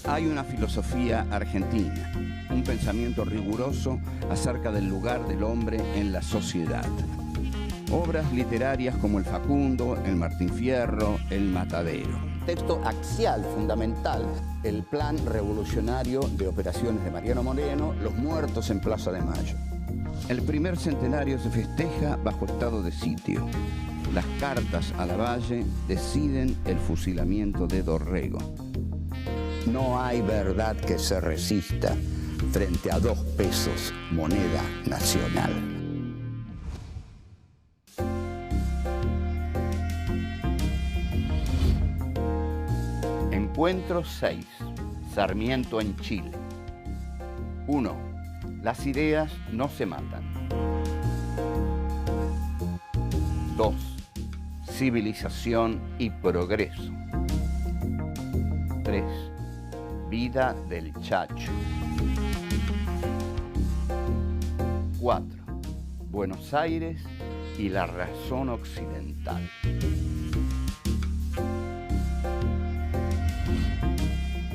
Hay una filosofía argentina, un pensamiento riguroso acerca del lugar del hombre en la sociedad. Obras literarias como El Facundo, El Martín Fierro, El Matadero. Texto axial, fundamental, el plan revolucionario de operaciones de Mariano Moreno, Los muertos en Plaza de Mayo. El primer centenario se festeja bajo estado de sitio. Las cartas a Lavalle deciden el fusilamiento de Dorrego. No hay verdad que se resista frente a 2 pesos, moneda nacional. Encuentro 6. Sarmiento en Chile. 1. Las ideas no se matan. 2. Civilización y progreso. 3. Vida del Chacho. 4. Buenos Aires y la razón occidental.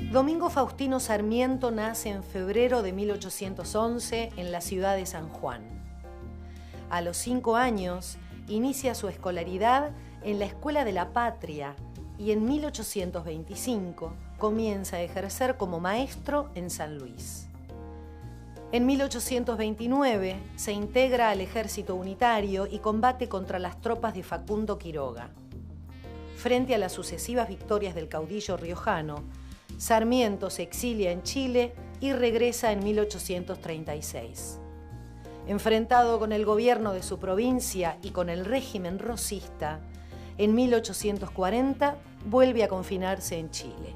Domingo Faustino Sarmiento nace en febrero de 1811 en la ciudad de San Juan. A los 5 años inicia su escolaridad en la Escuela de la Patria y en 1825 comienza a ejercer como maestro en San Luis. En 1829 se integra al ejército unitario y combate contra las tropas de Facundo Quiroga. Frente a las sucesivas victorias del caudillo riojano, Sarmiento se exilia en Chile y regresa en 1836. Enfrentado con el gobierno de su provincia y con el régimen rosista, en 1840 vuelve a confinarse en Chile.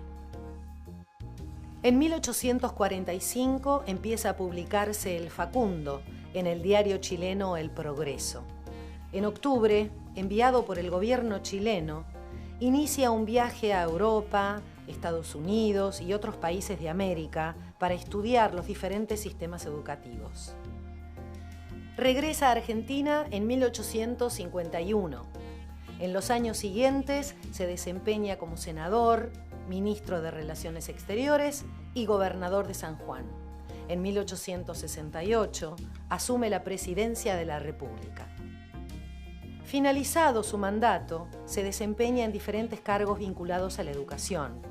En 1845 empieza a publicarse El Facundo en el diario chileno El Progreso. En octubre, enviado por el gobierno chileno, inicia un viaje a Europa, Estados Unidos y otros países de América para estudiar los diferentes sistemas educativos. Regresa a Argentina en 1851. En los años siguientes se desempeña como senador, ministro de Relaciones Exteriores y gobernador de San Juan. En 1868 asume la presidencia de la República. Finalizado su mandato, se desempeña en diferentes cargos vinculados a la educación.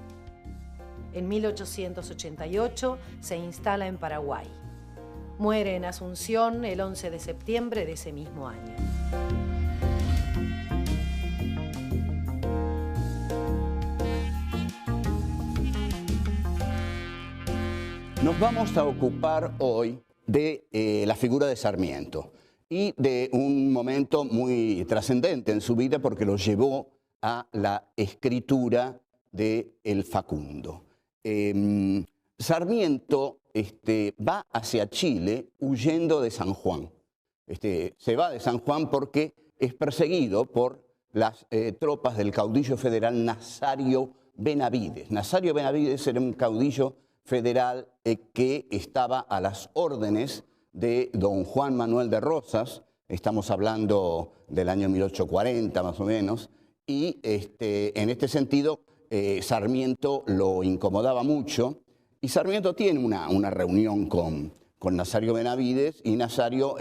En 1888 se instala en Paraguay. Muere en Asunción el 11 de septiembre de ese mismo año. Nos vamos a ocupar hoy de la figura de Sarmiento y de un momento muy trascendente en su vida porque lo llevó a la escritura de El Facundo. Sarmiento va hacia Chile huyendo de San Juan. Se va de San Juan porque es perseguido por las tropas del caudillo federal Nazario Benavides. Nazario Benavides era un caudillo federal que estaba a las órdenes de don Juan Manuel de Rosas, estamos hablando del año 1840 más o menos, y en este sentido Sarmiento lo incomodaba mucho, y Sarmiento tiene una reunión con Nazario Benavides, y Nazario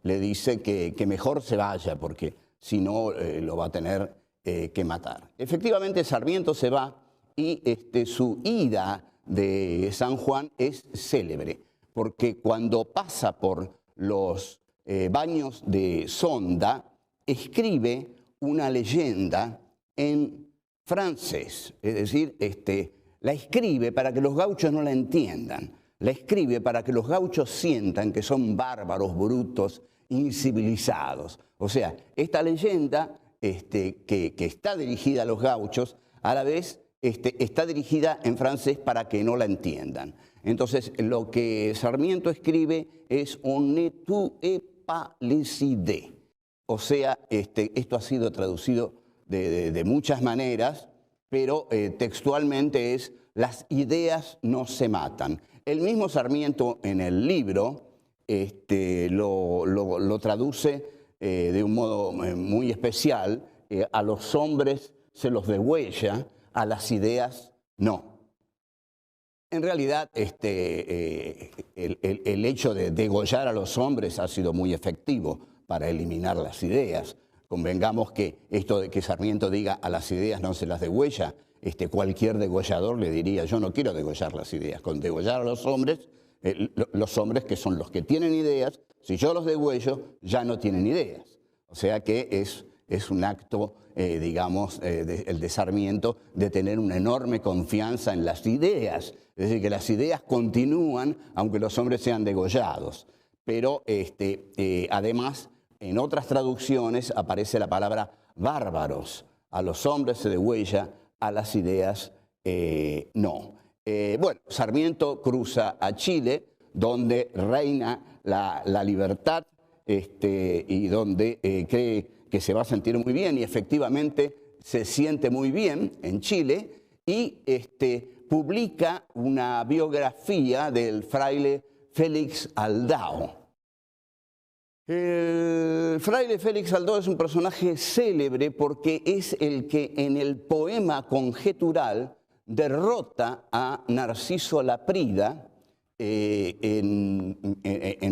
le dice que mejor se vaya, porque si no lo va a tener que matar. Efectivamente, Sarmiento se va, y su ida de San Juan es célebre, porque cuando pasa por los baños de Sonda, escribe una leyenda en francés, es decir, la escribe para que los gauchos no la entiendan, la escribe para que los gauchos sientan que son bárbaros, brutos, incivilizados. O sea, esta leyenda que está dirigida a los gauchos, a la vez está dirigida en francés para que no la entiendan. Entonces, lo que Sarmiento escribe es «On ne tout et pas les idées». O sea, esto ha sido traducido de muchas maneras, pero textualmente es «las ideas no se matan». El mismo Sarmiento en el libro lo traduce de un modo muy especial. A los hombres se los degüella, a las ideas no. En realidad, el hecho de degollar a los hombres ha sido muy efectivo para eliminar las ideas. Convengamos que esto de que Sarmiento diga a las ideas no se las degüella, cualquier degollador le diría, yo no quiero degollar las ideas. Con degollar a los hombres que son los que tienen ideas, si yo los degüello, ya no tienen ideas. O sea que es un acto, digamos, el de Sarmiento, de tener una enorme confianza en las ideas. Es decir, que las ideas continúan aunque los hombres sean degollados. Pero además, en otras traducciones aparece la palabra bárbaros. A los hombres se degüella, a las ideas no. Bueno, Sarmiento cruza a Chile, donde reina la libertad y donde cree que se va a sentir muy bien, y efectivamente se siente muy bien en Chile, y publica una biografía del fraile Félix Aldao. El fraile Félix Aldao es un personaje célebre porque es el que en el poema conjetural derrota a Narciso Laprida en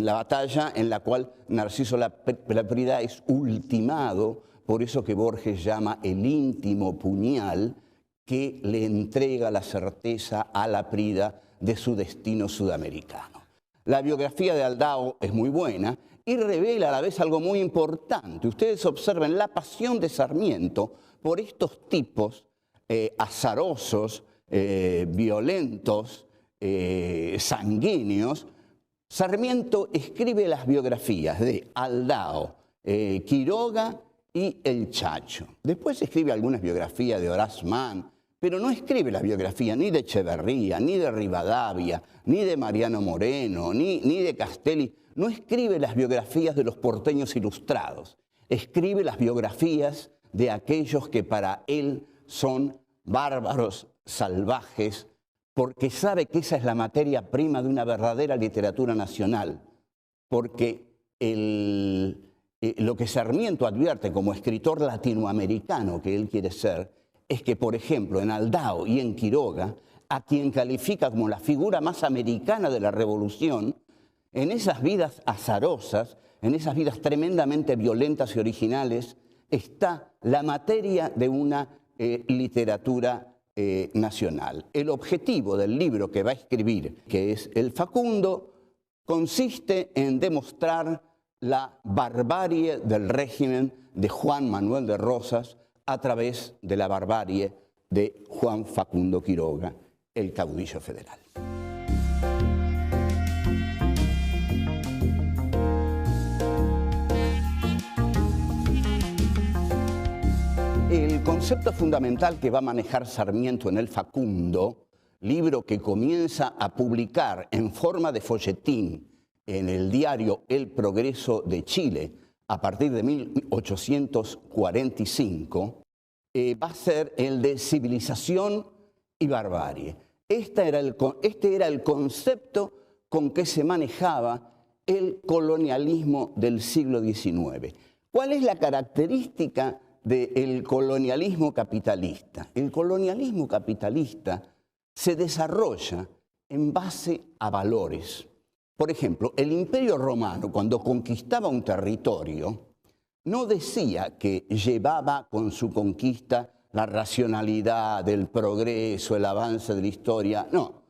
la batalla en la cual Narciso Laprida es ultimado, por eso que Borges llama el íntimo puñal que le entrega la certeza a Laprida de su destino sudamericano. La biografía de Aldao es muy buena y revela a la vez algo muy importante. Ustedes observen la pasión de Sarmiento por estos tipos azarosos, violentos, sanguíneos. Sarmiento escribe las biografías de Aldao, Quiroga y el Chacho. Después escribe algunas biografías de Horace Mann, pero no escribe la biografía ni de Echeverría, ni de Rivadavia, ni de Mariano Moreno, ni de Castelli. No escribe las biografías de los porteños ilustrados. Escribe las biografías de aquellos que para él son bárbaros, salvajes, porque sabe que esa es la materia prima de una verdadera literatura nacional. Porque lo que Sarmiento advierte como escritor latinoamericano que él quiere ser, es que, por ejemplo, en Aldao y en Quiroga, a quien califica como la figura más americana de la Revolución, en esas vidas azarosas, en esas vidas tremendamente violentas y originales, está la materia de una literatura nacional. El objetivo del libro que va a escribir, que es El Facundo, consiste en demostrar la barbarie del régimen de Juan Manuel de Rosas a través de la barbarie de Juan Facundo Quiroga, el caudillo federal. El concepto fundamental que va a manejar Sarmiento en El Facundo, libro que comienza a publicar en forma de folletín en el diario El Progreso de Chile a partir de 1845, va a ser el de civilización y barbarie. Este era el concepto con que se manejaba el colonialismo del siglo XIX. ¿Cuál es la característica del colonialismo capitalista? El colonialismo capitalista se desarrolla en base a valores. Por ejemplo, el Imperio Romano, cuando conquistaba un territorio, no decía que llevaba con su conquista la racionalidad, el progreso, el avance de la historia. No,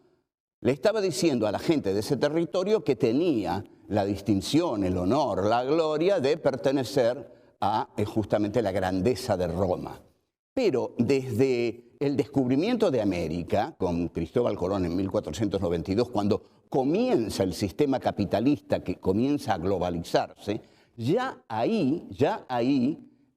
le estaba diciendo a la gente de ese territorio que tenía la distinción, el honor, la gloria de pertenecer a justamente la grandeza de Roma. Pero desde el descubrimiento de América, con Cristóbal Colón en 1492, cuando comienza el sistema capitalista que comienza a globalizarse, ya ahí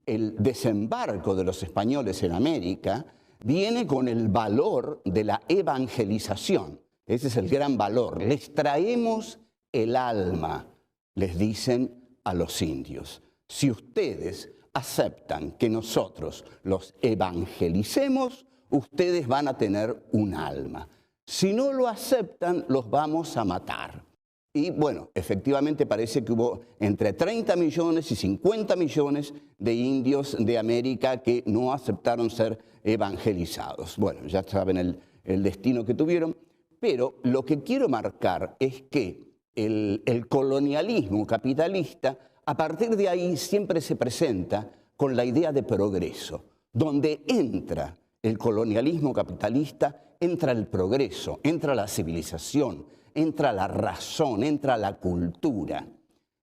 el desembarco de los españoles en América viene con el valor de la evangelización. Ese es el gran valor. Les traemos el alma, les dicen a los indios. Si ustedes aceptan que nosotros los evangelicemos, ustedes van a tener un alma. Si no lo aceptan, los vamos a matar. Y bueno, efectivamente parece que hubo entre 30 millones y 50 millones de indios de América que no aceptaron ser evangelizados. Bueno, ya saben el destino que tuvieron. Pero lo que quiero marcar es que el colonialismo capitalista, a partir de ahí siempre se presenta con la idea de progreso. Donde entra el colonialismo capitalista, entra el progreso, entra la civilización, entra la razón, entra la cultura.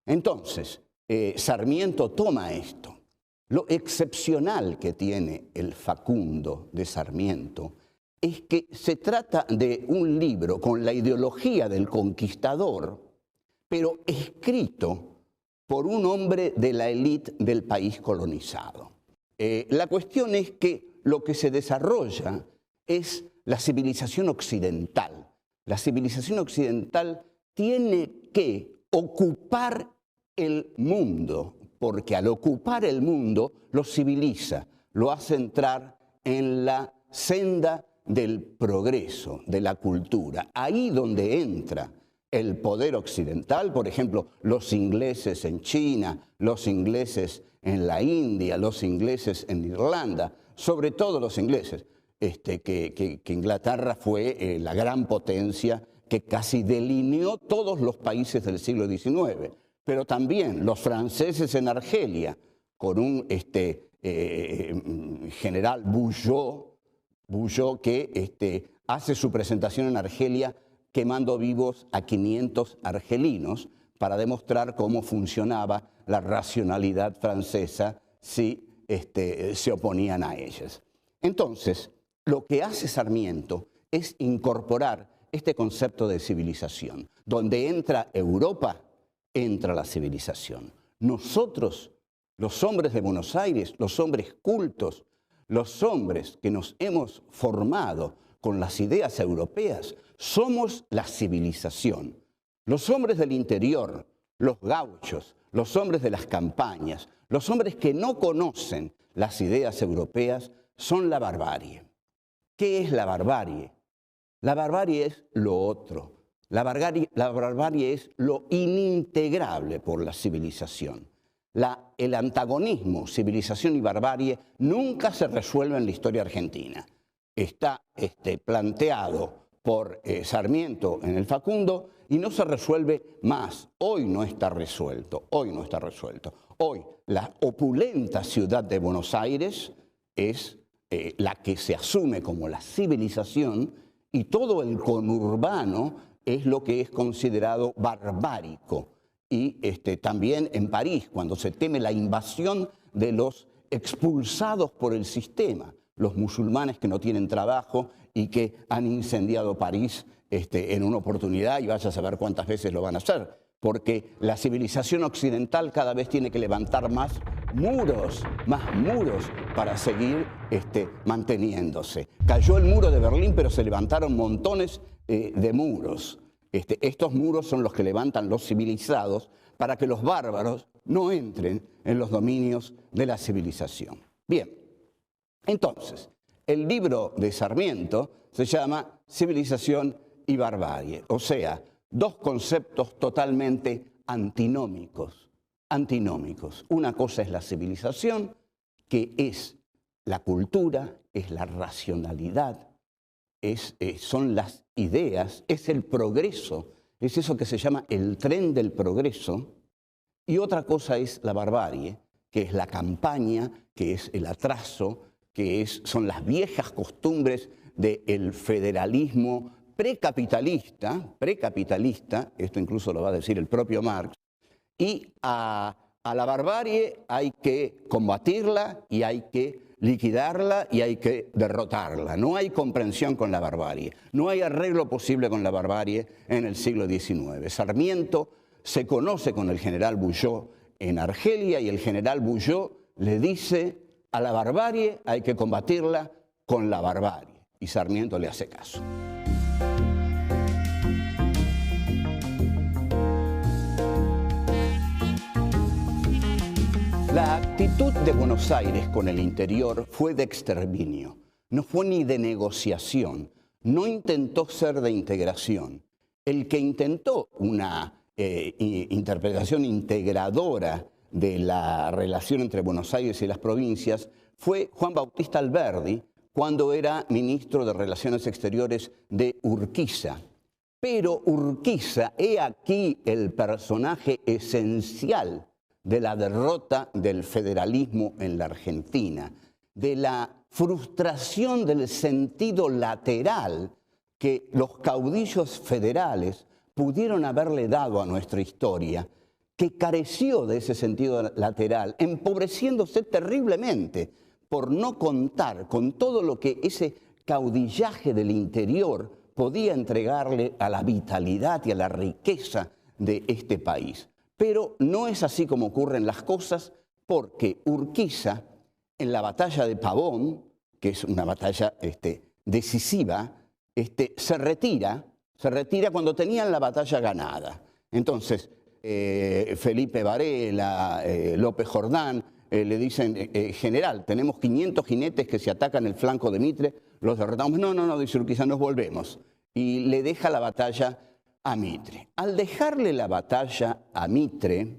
Entonces, Sarmiento toma esto. Lo excepcional que tiene el Facundo de Sarmiento es que se trata de un libro con la ideología del conquistador, pero escrito por un hombre de la élite del país colonizado. La cuestión es que lo que se desarrolla es la civilización occidental. La civilización occidental tiene que ocupar el mundo, porque al ocupar el mundo lo civiliza, lo hace entrar en la senda del progreso, de la cultura. Ahí donde entra el poder occidental, por ejemplo, los ingleses en China, los ingleses en la India, los ingleses en Irlanda, sobre todo los ingleses, que Inglaterra fue la gran potencia que casi delineó todos los países del siglo XIX, pero también los franceses en Argelia, con un general Bugeaud que hace su presentación en Argelia quemando vivos a 500 argelinos para demostrar cómo funcionaba la racionalidad francesa si se oponían a ellas. Entonces, lo que hace Sarmiento es incorporar este concepto de civilización. Donde entra Europa, entra la civilización. Nosotros, los hombres de Buenos Aires, los hombres cultos, los hombres que nos hemos formado con las ideas europeas, somos la civilización. Los hombres del interior, los gauchos, los hombres de las campañas, los hombres que no conocen las ideas europeas, son la barbarie. ¿Qué es la barbarie? La barbarie es lo otro. La barbarie es lo inintegrable por la civilización. El antagonismo, civilización y barbarie, nunca se resuelve en la historia argentina. Está planteado por Sarmiento en el Facundo y no se resuelve más. Hoy no está resuelto, hoy no está resuelto. Hoy la opulenta ciudad de Buenos Aires es la que se asume como la civilización y todo el conurbano es lo que es considerado barbárico. Y también en París, cuando se teme la invasión de los expulsados por el sistema, los musulmanes que no tienen trabajo y que han incendiado París en una oportunidad, y vaya a saber cuántas veces lo van a hacer, porque la civilización occidental cada vez tiene que levantar más muros para seguir manteniéndose. Cayó el muro de Berlín, pero se levantaron montones de muros. Estos muros son los que levantan los civilizados para que los bárbaros no entren en los dominios de la civilización. Bien, entonces, el libro de Sarmiento se llama Civilización y Barbarie, o sea, dos conceptos totalmente antinómicos. Una cosa es la civilización, que es la cultura, es la racionalidad, son las ideas, es el progreso, es eso que se llama el tren del progreso. Y otra cosa es la barbarie, que es la campaña, que es el atraso, son las viejas costumbres del federalismo precapitalista, esto incluso lo va a decir el propio Marx, y a la barbarie hay que combatirla y hay que liquidarla y hay que derrotarla. No hay comprensión con la barbarie, no hay arreglo posible con la barbarie en el siglo XIX. Sarmiento se conoce con el general Bugeaud en Argelia y el general Bugeaud le dice: a la barbarie hay que combatirla con la barbarie. Y Sarmiento le hace caso. La actitud de Buenos Aires con el interior fue de exterminio, no fue ni de negociación, no intentó ser de integración. El que intentó una interpretación integradora de la relación entre Buenos Aires y las provincias fue Juan Bautista Alberdi, cuando era ministro de Relaciones Exteriores de Urquiza. Pero Urquiza, he aquí el personaje esencial de la derrota del federalismo en la Argentina, de la frustración del sentido lateral que los caudillos federales pudieron haberle dado a nuestra historia, que careció de ese sentido lateral, empobreciéndose terriblemente por no contar con todo lo que ese caudillaje del interior podía entregarle a la vitalidad y a la riqueza de este país. Pero no es así como ocurren las cosas, porque Urquiza, en la batalla de Pavón, que es una batalla decisiva, se retira cuando tenían la batalla ganada. Entonces, Felipe Varela, López Jordán, le dicen, general, tenemos 500 jinetes que se atacan el flanco de Mitre, los derrotamos. No, dice Urquiza, nos volvemos. Y le deja la batalla a Mitre. Al dejarle la batalla a Mitre,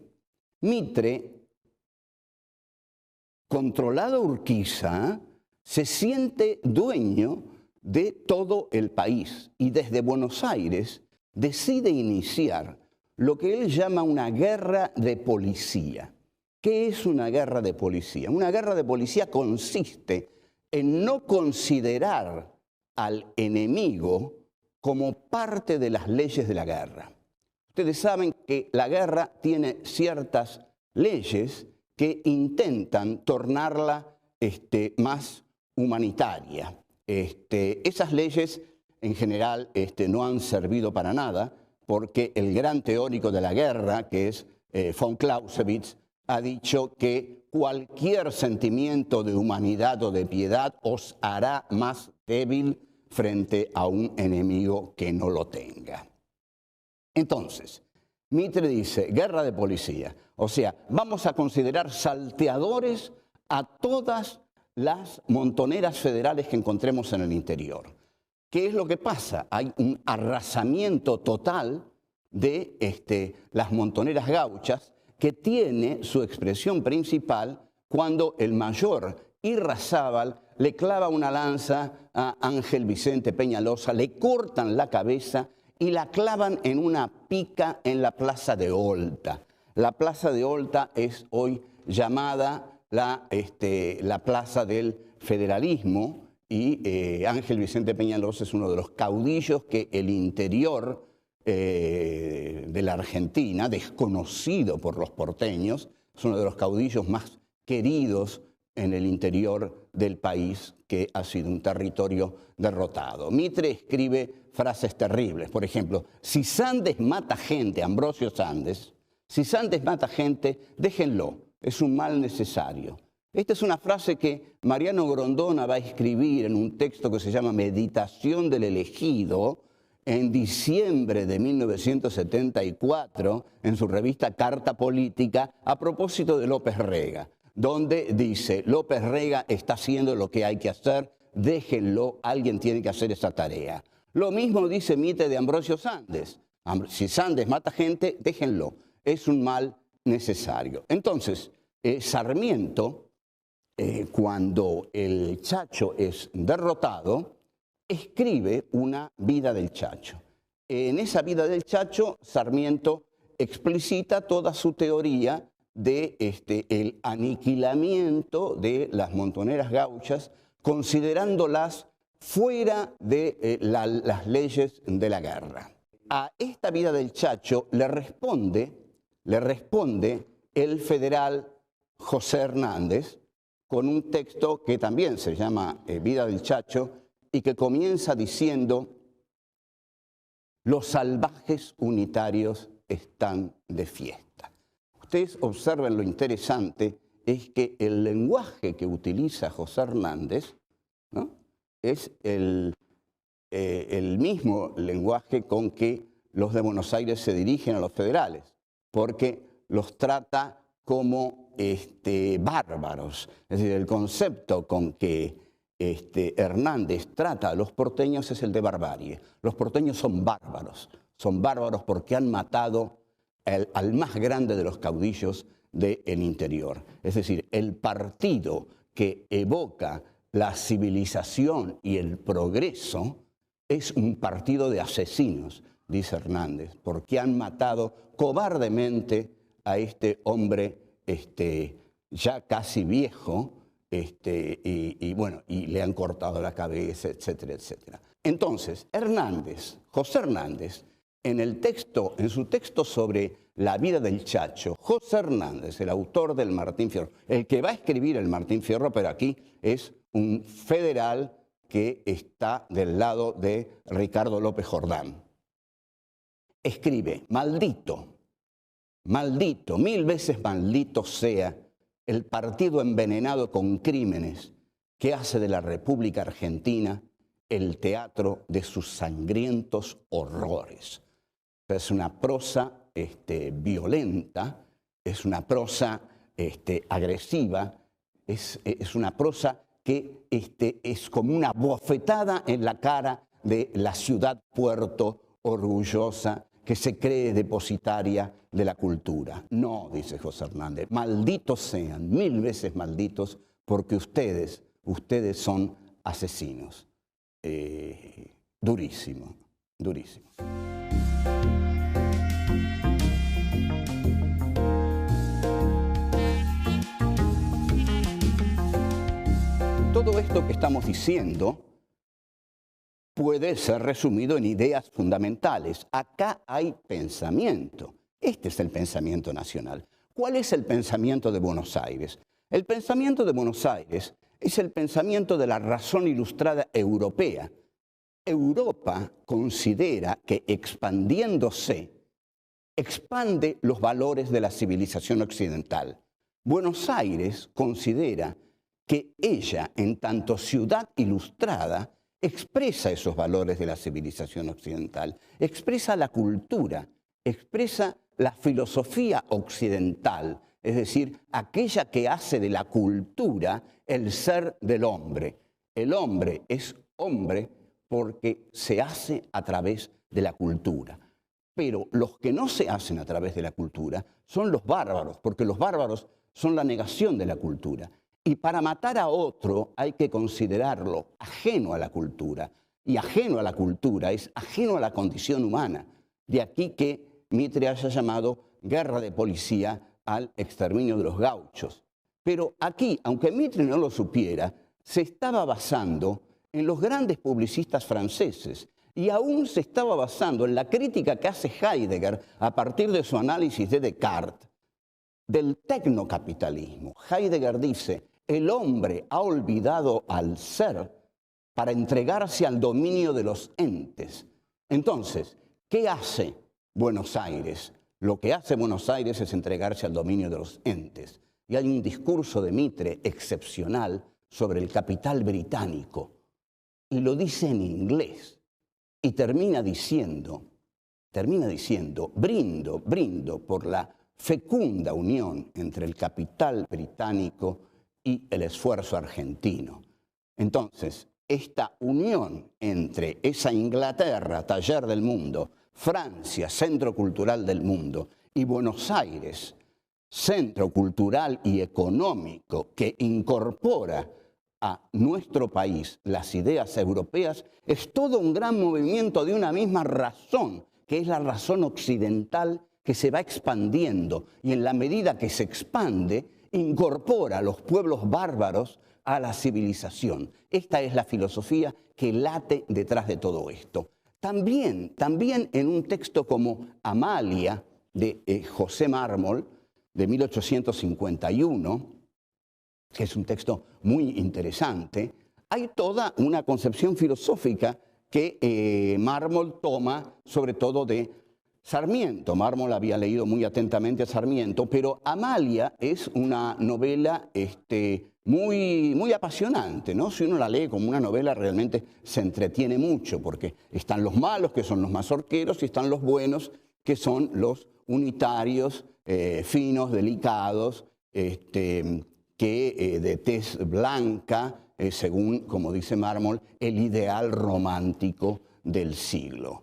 controlado Urquiza, se siente dueño de todo el país y desde Buenos Aires decide iniciar lo que él llama una guerra de policía. ¿Qué es una guerra de policía? Una guerra de policía consiste en no considerar al enemigo como parte de las leyes de la guerra. Ustedes saben que la guerra tiene ciertas leyes que intentan tornarla más humanitaria. Esas leyes en general no han servido para nada, porque el gran teórico de la guerra, que es von Clausewitz, ha dicho que cualquier sentimiento de humanidad o de piedad os hará más débil frente a un enemigo que no lo tenga. Entonces, Mitre dice, guerra de policía. O sea, vamos a considerar salteadores a todas las montoneras federales que encontremos en el interior. ¿Qué es lo que pasa? Hay un arrasamiento total de las montoneras gauchas, que tiene su expresión principal cuando el mayor Irrazábal le clava una lanza a Ángel Vicente Peñalosa, le cortan la cabeza y la clavan en una pica en la Plaza de Olta. La Plaza de Olta es hoy llamada la Plaza del Federalismo y Ángel Vicente Peñalosa es uno de los caudillos que el interior de la Argentina, desconocido por los porteños, es uno de los caudillos más queridos en el interior del país, que ha sido un territorio derrotado. Mitre escribe frases terribles. Por ejemplo, si Sandes mata gente, Ambrosio Sandes, si Sandes mata gente, déjenlo, es un mal necesario. Esta es una frase que Mariano Grondona va a escribir en un texto que se llama Meditación del elegido, en diciembre de 1974, en su revista Carta Política, a propósito de López Rega, donde dice, López Rega está haciendo lo que hay que hacer, déjenlo, alguien tiene que hacer esa tarea. Lo mismo dice Mitre de Ambrosio Sandes. Si Sandes mata gente, déjenlo, es un mal necesario. Entonces, Sarmiento, cuando el Chacho es derrotado, escribe una vida del Chacho. En esa vida del Chacho, Sarmiento explicita toda su teoría de el aniquilamiento de las montoneras gauchas, considerándolas fuera de las leyes de la guerra. A esta vida del Chacho le responde el federal José Hernández con un texto que también se llama Vida del Chacho y que comienza diciendo: los salvajes unitarios están de fiesta. Ustedes observen lo interesante, es que el lenguaje que utiliza José Hernández, ¿no?, es el mismo lenguaje con que los de Buenos Aires se dirigen a los federales, porque los trata como bárbaros. Es decir, el concepto con que Hernández trata a los porteños es el de barbarie. Los porteños son bárbaros porque han matado al más grande de los caudillos del interior. Es decir, el partido que evoca la civilización y el progreso es un partido de asesinos, dice Hernández, porque han matado cobardemente a este hombre ya casi viejo, y le han cortado la cabeza, etcétera, etcétera. Entonces, José Hernández, en su texto sobre la vida del Chacho, José Hernández, el autor del Martín Fierro, el que va a escribir el Martín Fierro, pero aquí es un federal que está del lado de Ricardo López Jordán. Escribe: maldito, maldito, 1000 veces maldito sea el partido envenenado con crímenes que hace de la República Argentina el teatro de sus sangrientos horrores. Es una prosa violenta, es una prosa agresiva, es una prosa que es como una bofetada en la cara de la ciudad-puerto orgullosa que se cree depositaria de la cultura. No, dice José Hernández, malditos sean, 1000 veces malditos, porque ustedes son asesinos. Durísimo, durísimo. Todo esto que estamos diciendo puede ser resumido en ideas fundamentales. Acá hay pensamiento. Este es el pensamiento nacional. ¿Cuál es el pensamiento de Buenos Aires? El pensamiento de Buenos Aires es el pensamiento de la razón ilustrada europea. Europa considera que expandiéndose, expande los valores de la civilización occidental. Buenos Aires considera que ella, en tanto ciudad ilustrada, expresa esos valores de la civilización occidental, expresa la cultura, expresa la filosofía occidental, es decir, aquella que hace de la cultura el ser del hombre. El hombre es hombre porque se hace a través de la cultura. Pero los que no se hacen a través de la cultura son los bárbaros, porque los bárbaros son la negación de la cultura. Y para matar a otro hay que considerarlo ajeno a la cultura. Y ajeno a la cultura es ajeno a la condición humana. De aquí que Mitre haya llamado guerra de policía al exterminio de los gauchos. Pero aquí, aunque Mitre no lo supiera, se estaba basando en los grandes publicistas franceses y aún se estaba basando en la crítica que hace Heidegger a partir de su análisis de Descartes del tecnocapitalismo. Heidegger dice: el hombre ha olvidado al ser para entregarse al dominio de los entes. Entonces, ¿qué hace Buenos Aires? Lo que hace Buenos Aires es entregarse al dominio de los entes. Y hay un discurso de Mitre excepcional sobre el capital británico. Y lo dice en inglés. Y termina diciendo, brindo por la fecunda unión entre el capital británico y el esfuerzo argentino. Entonces, esta unión entre esa Inglaterra, taller del mundo, Francia, centro cultural del mundo, y Buenos Aires, centro cultural y económico que incorpora a nuestro país las ideas europeas, es todo un gran movimiento de una misma razón, que es la razón occidental que se va expandiendo y en la medida que se expande, incorpora a los pueblos bárbaros a la civilización. Esta es la filosofía que late detrás de todo esto. También en un texto como Amalia, de José Mármol, de 1851, que es un texto muy interesante, hay toda una concepción filosófica que Mármol toma sobre todo de Sarmiento. Mármol había leído muy atentamente a Sarmiento, pero Amalia es una novela muy apasionante, ¿no? Si uno la lee como una novela realmente se entretiene mucho, porque están los malos, que son los mazorqueros, y están los buenos, que son los unitarios, finos, delicados, que de tez blanca, según, como dice Mármol, el ideal romántico del siglo.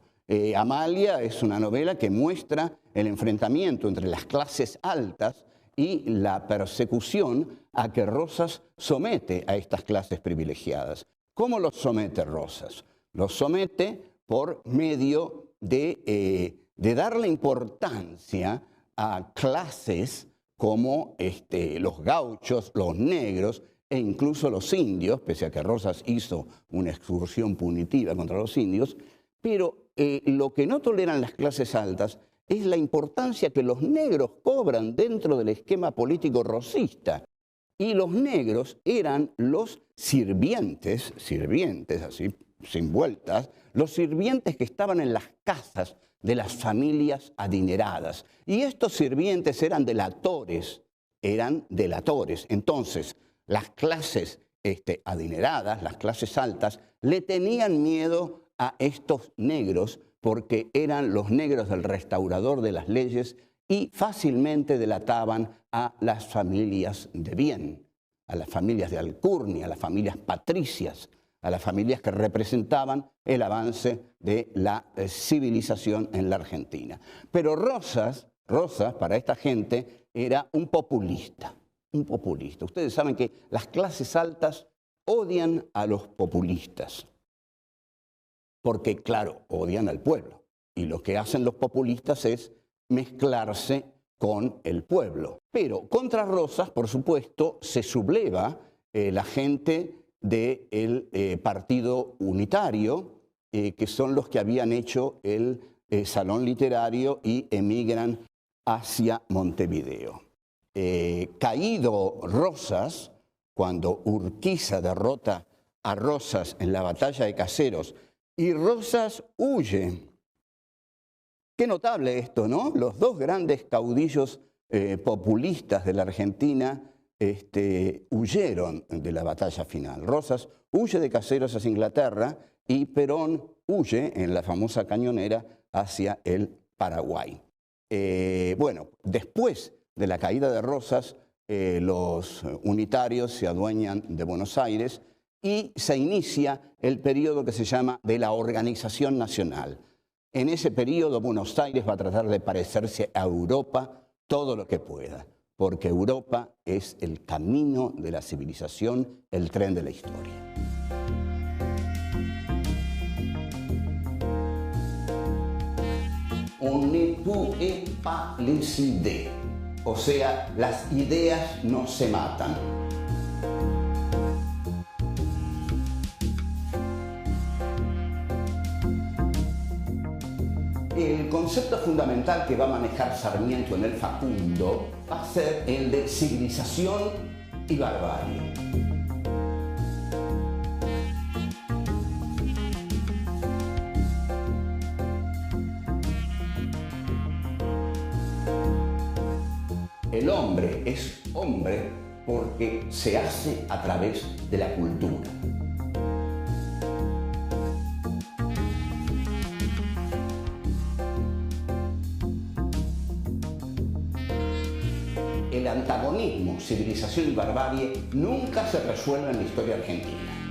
Amalia es una novela que muestra el enfrentamiento entre las clases altas y la persecución a que Rosas somete a estas clases privilegiadas. ¿Cómo los somete Rosas? Los somete por medio de darle importancia a clases como los gauchos, los negros e incluso los indios, pese a que Rosas hizo una excursión punitiva contra los indios, pero lo que no toleran las clases altas es la importancia que los negros cobran dentro del esquema político rosista. Y los negros eran los sirvientes, así, sin vueltas, los sirvientes que estaban en las casas de las familias adineradas. Y estos sirvientes eran delatores. Entonces, las clases adineradas, las clases altas, le tenían miedo a estos negros porque eran los negros del restaurador de las leyes y fácilmente delataban a las familias de bien, a las familias de alcurnia, a las familias patricias, a las familias que representaban el avance de la civilización en la Argentina. Pero Rosas, para esta gente, era un populista. Ustedes saben que las clases altas odian a los populistas, porque, claro, odian al pueblo. Y lo que hacen los populistas es mezclarse con el pueblo. Pero contra Rosas, por supuesto, se subleva la gente del Partido Unitario, que son los que habían hecho el Salón Literario y emigran hacia Montevideo. Caído Rosas, cuando Urquiza derrota a Rosas en la batalla de Caseros y Rosas huye. Qué notable esto, ¿no? Los dos grandes caudillos populistas de la Argentina huyeron de la batalla final. Rosas huye de Caseros hacia Inglaterra y Perón huye en la famosa cañonera hacia el Paraguay. Bueno, después de la caída de Rosas, los unitarios se adueñan de Buenos Aires y se inicia el periodo que se llama de la Organización Nacional. En ese periodo Buenos Aires va a tratar de parecerse a Europa todo lo que pueda, porque Europa es el camino de la civilización, el tren de la historia. On ne peut pas les idées, o sea, las ideas no se matan. El concepto fundamental que va a manejar Sarmiento en el Facundo va a ser el de civilización y barbarie. El hombre es hombre porque se hace a través de la cultura. El antagonismo, civilización y barbarie, nunca se resuelve en la historia argentina.